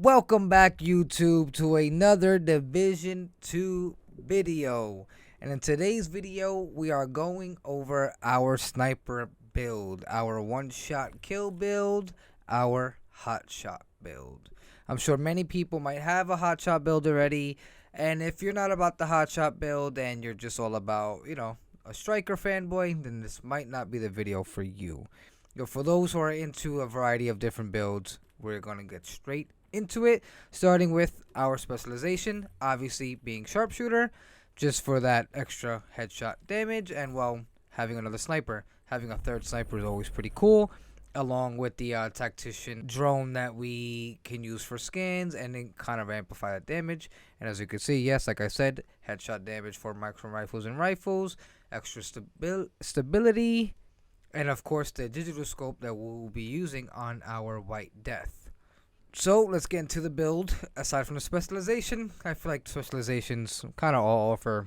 Welcome back, YouTube, to another Division 2 video. And in today's video, we are going over our sniper build, our one-shot kill build, our hotshot build. I'm sure many people might have a hotshot build already, and if you're not about the hotshot build and you're just all about, a striker fanboy, then this might not be the video for you. For those who are into a variety of different builds, we're going to get straight into it, starting with our specialization, obviously being sharpshooter, just for that extra headshot damage, and well, having another sniper. Having a third sniper is always pretty cool, along with the tactician drone that we can use for scans and then kind of amplify that damage. And as you can see, yes, like I said, headshot damage for Marksman Rifles and rifles, extra stability, and of course the digital scope that we'll be using on our White Death. So let's get into the build. Aside from the specialization, I feel like specializations kind of all offer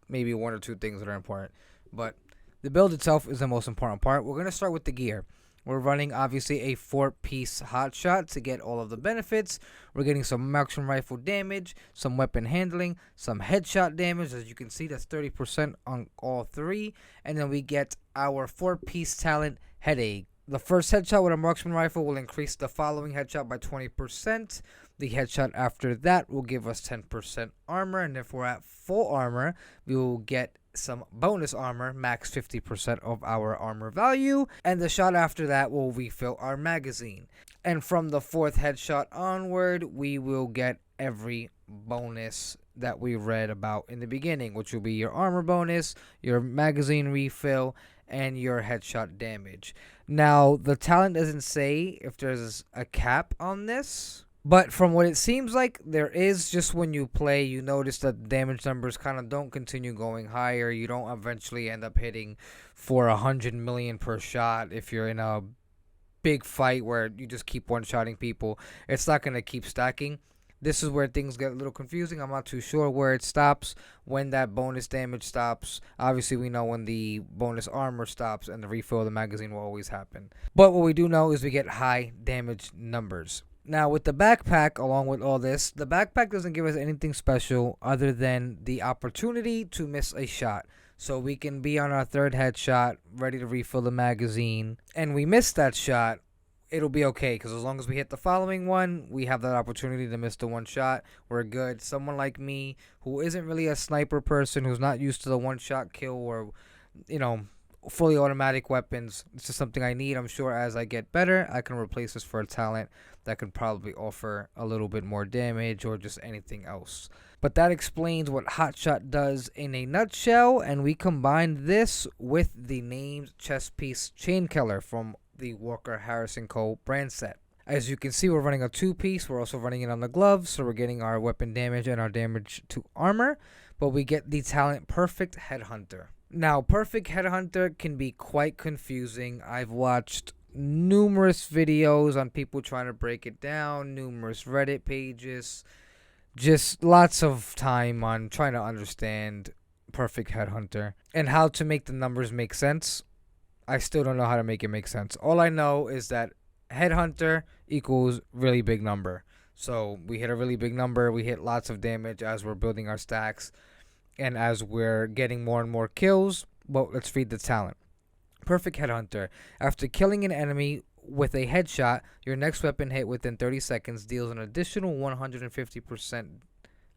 maybe one or two things that are important, but the build itself is the most important part. We're going to start with the gear. We're running obviously a 4-piece hotshot to get all of the benefits. We're getting some marksman rifle damage, some weapon handling, some headshot damage. As you can see, that's 30% on all three. And then we get our 4-piece talent headache. The first headshot with a marksman rifle will increase the following headshot by 20%. The headshot after that will give us 10% armor. And if we're at full armor, we will get some bonus armor, max 50% of our armor value. And the shot after that will refill our magazine. And from the fourth headshot onward, we will get every bonus that we read about in the beginning, which will be your armor bonus, your magazine refill, and your headshot damage. Now, the talent doesn't say if there's a cap on this, but from what it seems like, there is. Just when you play, you notice that damage numbers kind of don't continue going higher. You don't eventually end up hitting for 100 million per shot if you're in a big fight where you just keep one-shotting people. It's not going to keep stacking. This is where things get a little confusing. I'm not too sure where it stops, when that bonus damage stops. Obviously, we know when the bonus armor stops, and the refill of the magazine will always happen. But what we do know is we get high damage numbers. Now, with the backpack, along with all this, the backpack doesn't give us anything special other than the opportunity to miss a shot. So we can be on our third headshot, ready to refill the magazine, and we miss that shot. It'll be okay, because as long as we hit the following one, we have that opportunity to miss the one shot. We're good. Someone like me, who isn't really a sniper person, who's not used to the one-shot kill or, fully automatic weapons, this is something I need. I'm sure as I get better, I can replace this for a talent that could probably offer a little bit more damage or just anything else. But that explains what Hotshot does in a nutshell, and we combined this with the named chest piece chain killer from the Walker Harrison Co. brand set. As you can see, we're running a 2-piece. We're also running it on the gloves, so we're getting our weapon damage and our damage to armor, but we get the talent Perfect Headhunter. Now, Perfect Headhunter can be quite confusing. I've watched numerous videos on people trying to break it down, numerous Reddit pages, just lots of time on trying to understand Perfect Headhunter and how to make the numbers make sense. I still don't know how to make it make sense. All I know is that Headhunter equals really big number. So we hit a really big number. We hit lots of damage as we're building our stacks and as we're getting more and more kills. Well, let's read the talent. Perfect Headhunter. After killing an enemy with a headshot, your next weapon hit within 30 seconds deals an additional 150%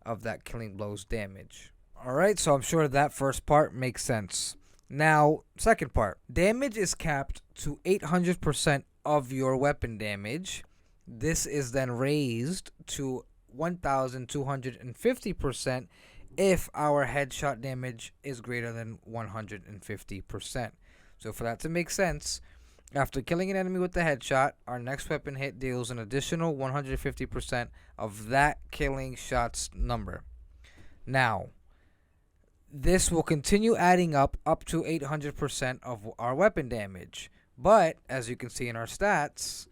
of that killing blow's damage. Alright, so I'm sure that first part makes sense. Now, second part. Damage is capped to 800% of your weapon damage. This is then raised to 1,250% if our headshot damage is greater than 150%. So for that to make sense, after killing an enemy with the headshot, our next weapon hit deals an additional 150% of that killing shot's number. Now, this will continue adding up to 800% of our weapon damage. But, as you can see in our stats,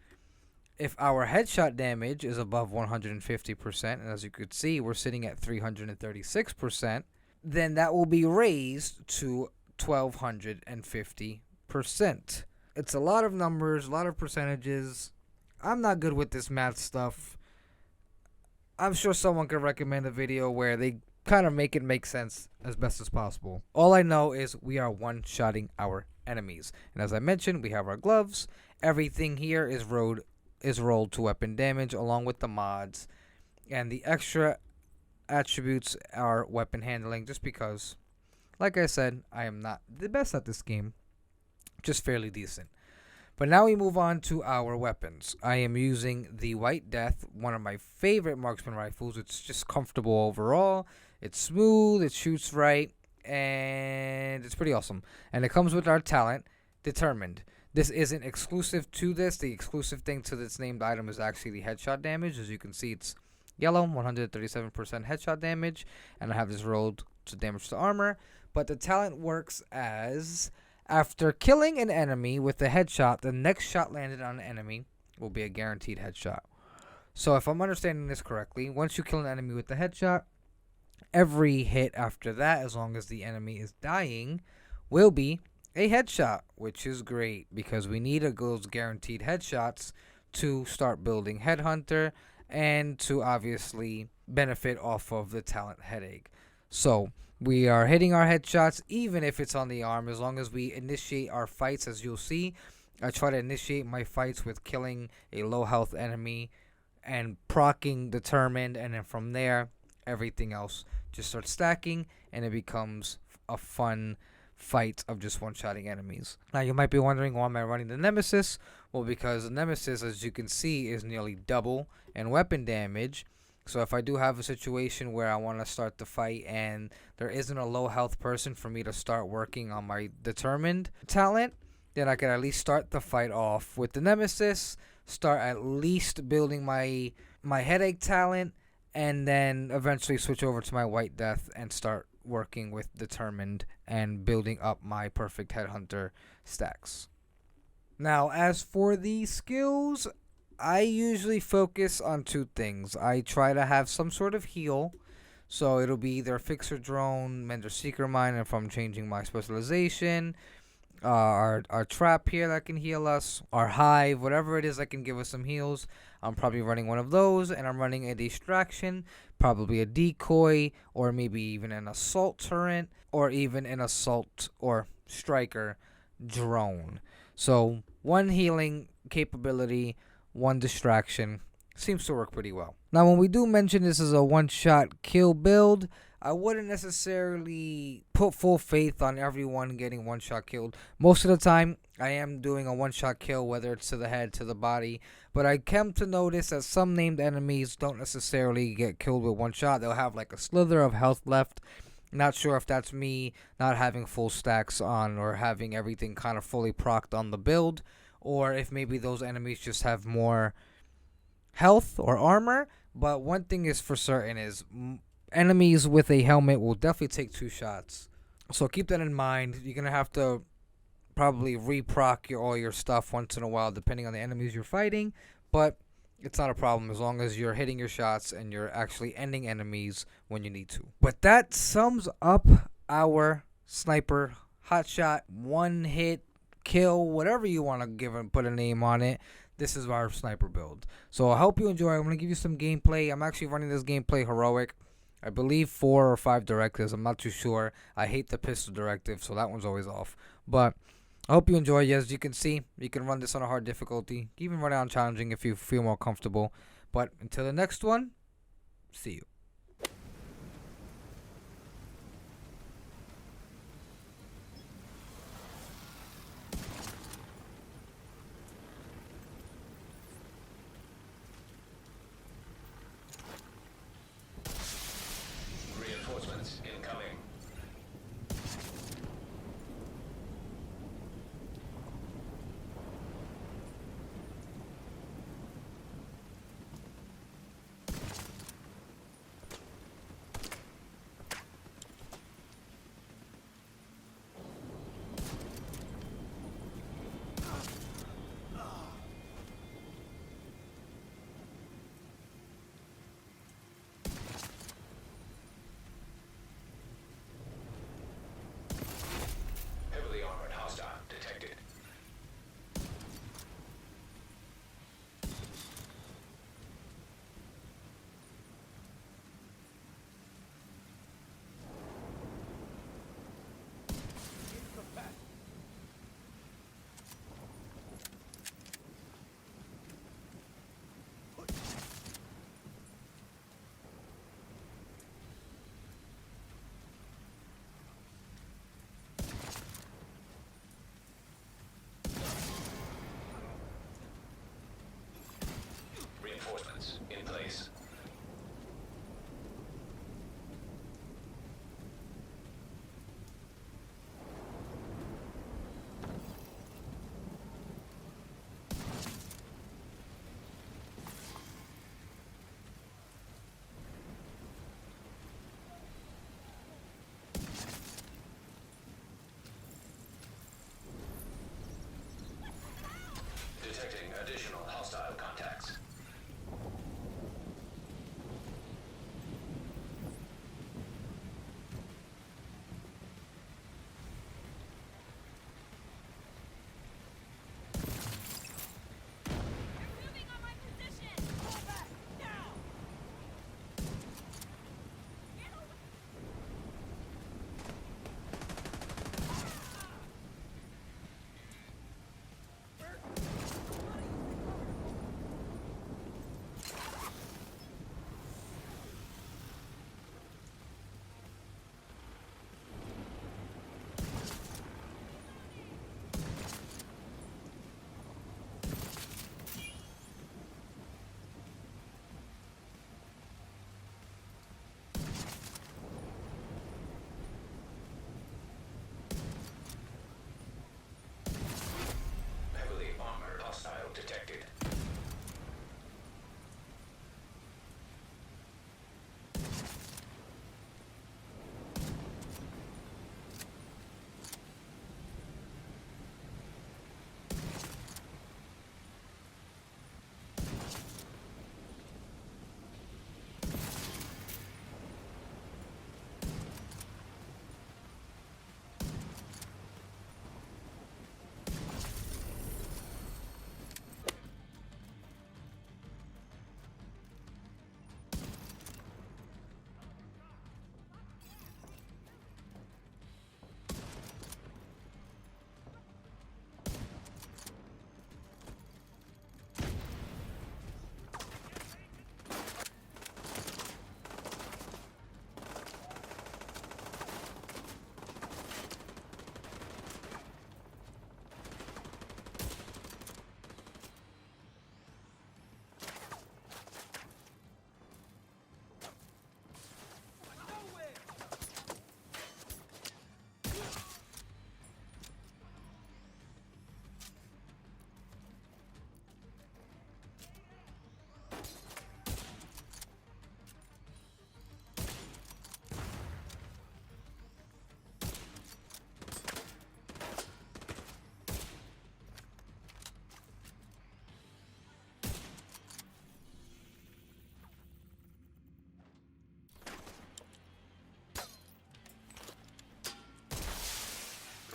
if our headshot damage is above 150%, and as you could see, we're sitting at 336%, then that will be raised to 1,250%. It's a lot of numbers, a lot of percentages. I'm not good with this math stuff. I'm sure someone could recommend a video where they kind of make it make sense as best as possible. All I know is we are one-shotting our enemies. And as I mentioned, we have our gloves. Everything here is rolled to weapon damage along with the mods. And the extra attributes are weapon handling just because, like I said, I am not the best at this game, just fairly decent. But now we move on to our weapons. I am using the White Death, one of my favorite marksman rifles. It's just comfortable overall. It's smooth, it shoots right, and it's pretty awesome. And it comes with our talent, Determined. This isn't exclusive to this. The exclusive thing to this named item is actually the headshot damage. As you can see, it's yellow, 137% headshot damage, and I have this rolled to damage to armor. But the talent works as, after killing an enemy with a headshot, the next shot landed on an enemy will be a guaranteed headshot. So if I'm understanding this correctly, once you kill an enemy with the headshot, every hit after that, as long as the enemy is dying, will be a headshot, which is great because we need those guaranteed headshots to start building Headhunter and to obviously benefit off of the talent headache. So we are hitting our headshots even if it's on the arm, as long as we initiate our fights. As you'll see, I try to initiate my fights with killing a low health enemy and proccing Determined, and then from there everything else just starts stacking and it becomes a fun fight of just one-shotting enemies. Now you might be wondering, why am I running the Nemesis? Well, because the Nemesis, as you can see, is nearly double in weapon damage. So if I do have a situation where I want to start the fight and there isn't a low health person for me to start working on my Determined talent, then I can at least start the fight off with the Nemesis, start at least building my headache talent, and then eventually switch over to my White Death and start working with Determined and building up my perfect Headhunter stacks. Now, as for the skills, I usually focus on two things. I try to have some sort of heal, so it'll be either Fixer Drone, Mender Seeker Mine if I'm changing my specialization, our trap here that can heal us, our hive, whatever it is that can give us some heals. I'm probably running one of those, and I'm running a distraction, probably a decoy, or maybe even an assault turret, or even an assault or striker drone. So one healing capability, one distraction, seems to work pretty well. Now when we do mention this is a one-shot kill build, I wouldn't necessarily put full faith on everyone getting one-shot killed. Most of the time, I am doing a one-shot kill, whether it's to the head, to the body. But I come to notice that some named enemies don't necessarily get killed with one shot. They'll have like a slither of health left. Not sure if that's me not having full stacks on or having everything kind of fully procced on the build, or if maybe those enemies just have more health or armor. But one thing is for certain is enemies with a helmet will definitely take 2 shots. So keep that in mind. You're going to have to probably re-proc all your stuff once in a while depending on the enemies you're fighting. But it's not a problem as long as you're hitting your shots and you're actually ending enemies when you need to. But that sums up our sniper hotshot one hit kill, whatever you want to give and put a name on it. This is our sniper build. So I hope you enjoy. I'm going to give you some gameplay. I'm actually running this gameplay heroic. I believe 4 or 5 directives. I'm not too sure. I hate the pistol directive, so that one's always off. But I hope you enjoy. As you can see, you can run this on a hard difficulty. You can even run it on challenging if you feel more comfortable. But until the next one, see you. Reinforcements incoming. Detecting additional hostile contacts. Heavily armored hostile detected.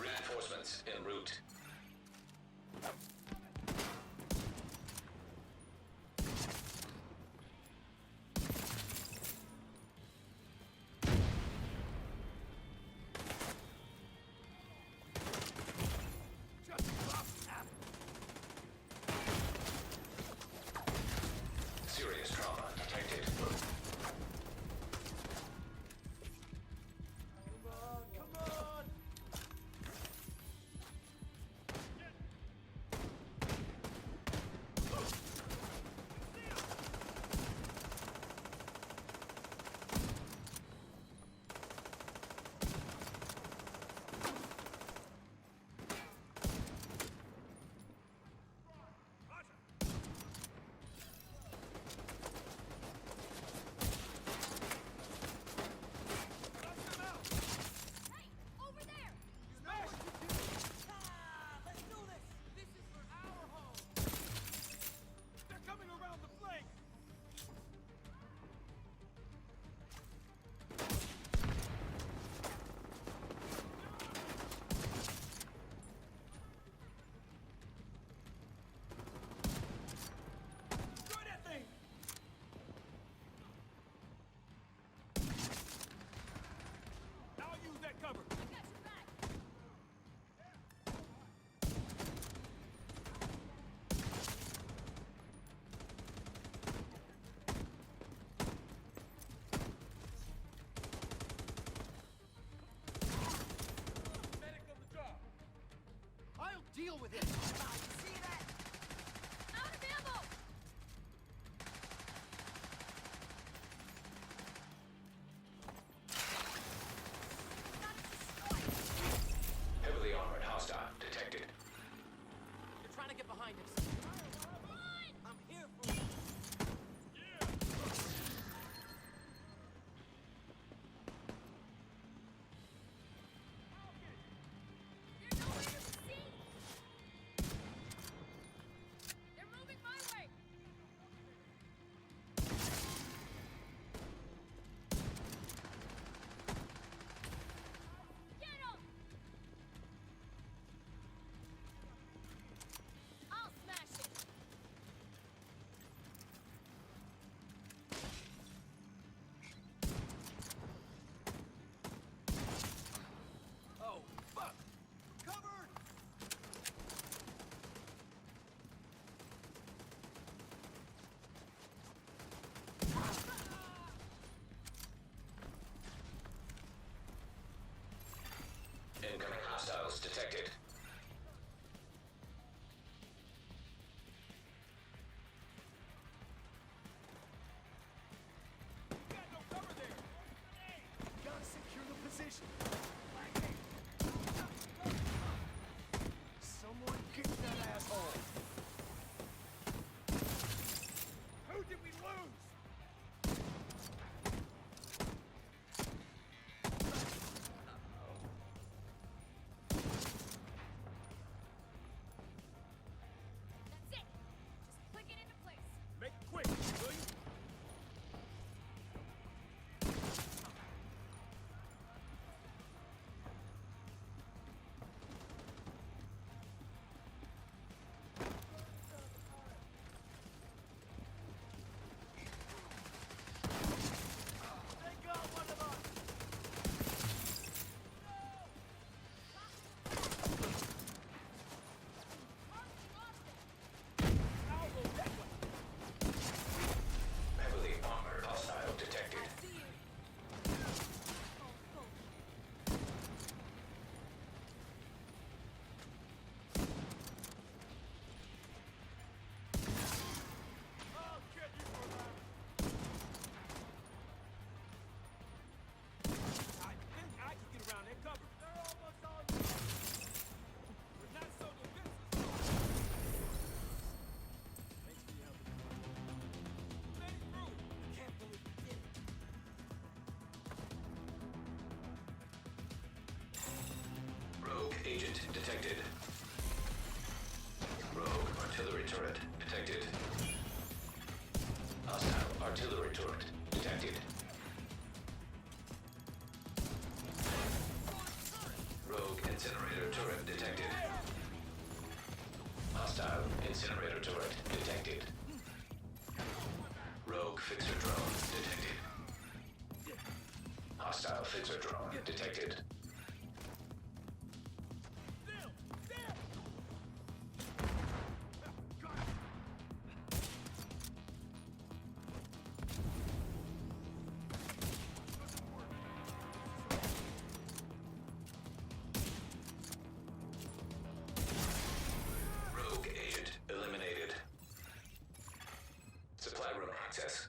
Reinforcements en route. Serious trauma detected. Come on! agent detected. Rogue artillery turret detected. Hostile artillery turret detected. Rogue incinerator turret detected. Hostile incinerator turret detected. Rogue fixer drone detected. Hostile fixer drone detected. Rogue agent eliminated. Supply room access